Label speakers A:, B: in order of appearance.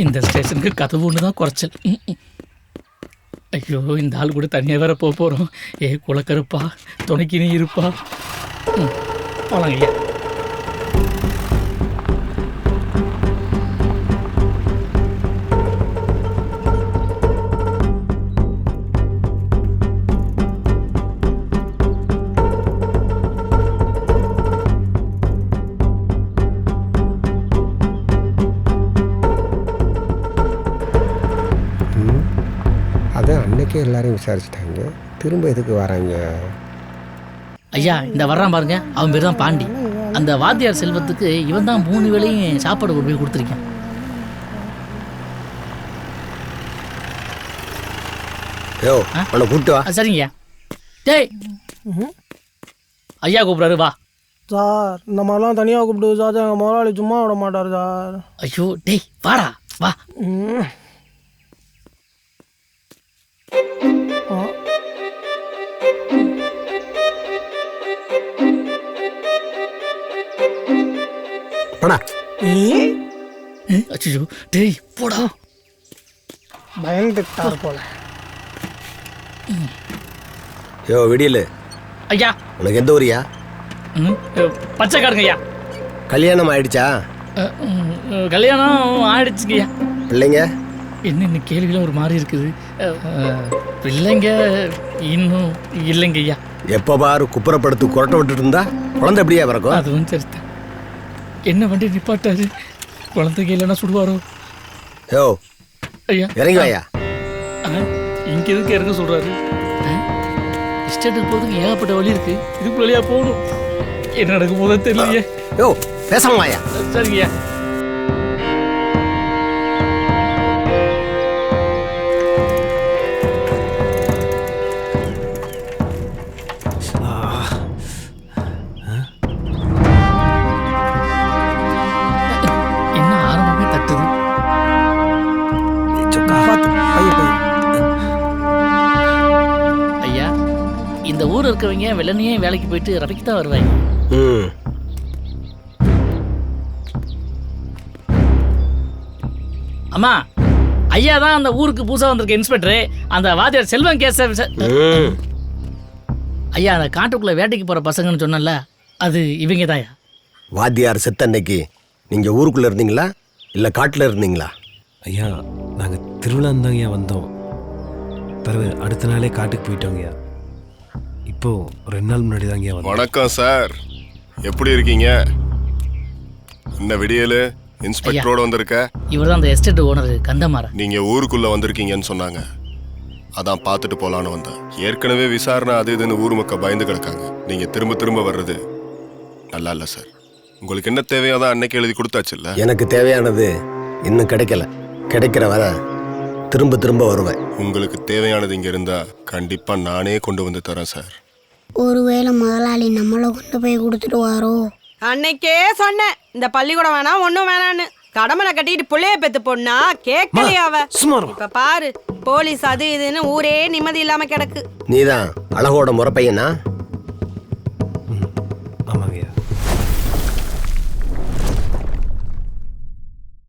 A: இந்த ஸ்டேஷனுக்கு கதவு ஒன்று தான் குறைச்சல். ஐயோ, இந்த ஆள் கூட தனியாக வேற போகிறோம். ஏ குலக்கருப்பா, துணைக்கு நீ இருப்பா. போலாங்க ஐயா.
B: அதான் அன்னைக்கே எல்லாரையும் விசாரிச்சிட்டாங்க, திரும்ப எதுக்கு வராங்க?
A: ஐயா, இந்த வர்றான் பாருங்க, அவன் பேர் தான் பாண்டி. அந்த வாத்தியார் செல்வத்துக்கு இவன் தான் 3 வேளையும் சாப்பாடு கொண்டு போய் கொடுத்துருக்கான்.
B: யோ, அவனை கூப்பிட்டு வா.
A: சரிங்கய்யா. டேய், ஐயா கூப்பிட்றாரு, வா.
C: சார், இந்த மாதிரிலாம் தனியாக கூப்பிட்டு சார், எங்கள் முதலாளி சும்மா விட மாட்டார் சார்.
A: ஐயோ டேய், வாடா வா.
B: போடா.
A: அச்சோ டேய், போடா.
C: பயந்துட்டார் போல.
B: யோ விடியலு.
A: ஐயா,
B: உனக்கு எந்த ஊரியா?
A: பச்சை காடுங்க ஐயா.
B: கல்யாணம் ஆயிடுச்சா?
A: கல்யாணம் ஆயிடுச்சுங்கய்யா.
B: பிள்ளைங்க?
A: என்னென்ன கேள்விலாம் ஒரு மாதிரி இருக்குது. பிள்ளைங்க இன்னும் இல்லைங்க ஐயா.
B: எப்போ பாரு குப்புறப்படுத்து குரட்டை விட்டுட்டு இருந்தா குழந்தை எப்படியா பிறக்கும்?
A: அதுவும் சரிதான். என்ன வண்டி நிப்பாட்டாரு, குழந்தைங்க இல்லைன்னா சுடுவாரோ?
B: யோ
A: ஐயா,
B: இறங்கி வாயா.
A: இங்கே எதுக்கு இறங்க சொல்கிறாரு? எஸ்டேட்டுக்கு போகிறதுக்கு ஏகப்பட்ட வழி இருக்கு, இதுக்கு வழியாக போகணும். என்ன நடக்கும் போதோ தெரியலையே.
B: யோ பேசாம வாயா.
A: சரிங்கய்யா. என்ன ஆரம்பமே தட்டுது. ஐயா, இந்த ஊர் இருக்கவங்க வெள்ளனையே வேலைக்கு போயிட்டு ரவிக்கு தான் வருவாங்க. அம்மா, ஐயா தான் அந்த ஊருக்கு புதுசாக வந்திருக்க இன்ஸ்பெக்டரு. அந்த வாத்தியார் செல்வம் கேஸ ஐயா, அந்த காட்டுக்குள்ள வேட்டைக்கு போற பசங்கன்னு சொன்னல, அது இவங்க தான்.
B: வாத்தியார் செத்த அன்னைக்கு நீங்க ஊருக்குள்ள இருந்தீங்களா இல்ல காட்டுல இருந்தீங்களா?
D: ஐயா, நாங்கள் திருவிழாந்தாங்க ஐயா வந்தோம். பிறகு அடுத்த நாளே காட்டுக்கு போயிட்டோங்கய்யா. இப்போ 2 நாள் முன்னாடி தாங்க வந்தோம்.
E: வணக்கம் சார், எப்படி இருக்கீங்க? என்ன விடியலு இன்ஸ்பெக்டரோட வந்திருக்க?
A: இவர் தான் அந்த எஸ்டேட் ஓனர் கந்தமாரா.
E: நீங்க ஊருக்குள்ள வந்திருக்கீங்கன்னு சொன்னாங்க, அதான் பார்த்துட்டு போலான்னு வந்தேன். ஏற்கனவே விசாரணை அது இதுன்னு ஊர் மக்கள் பயந்து கிடக்காங்க. நீங்க திரும்ப திரும்ப வர்றது நல்லா இல்லை சார். உங்களுக்கு என்ன தேவையோ தான் அன்னைக்கு எழுதி கொடுத்தாச்சு இல்ல?
B: எனக்கு தேவையானது இன்னும் கிடைக்கல. கிடைக்கிற வர திரும்ப திரும்ப வருவேன்.
E: உங்களுக்கு தேவையானது இங்க இருந்தா கண்டிப்பா நானே கொண்டு வந்து தரேன் சார்.
F: ஒருவேளை முதலாளி நம்மள கொண்டு போய் கொடுத்துட்டு வாரோ?
G: அன்னைக்கே சொன்னேன், இந்த பள்ளிக்கூடம் வேணாம் ஒன்னும் வேணான்னு. கடமனை கட்டிட்டு புள்ளைய பெத்து பொண்ணா கேட்கலையா அவ? இப்ப பாரு, போலீஸ் அது இதுன்னு ஊரே நிம்மதி இல்லாம கிடக்கு.
B: நீதான் அழகோட முறப்பையனா?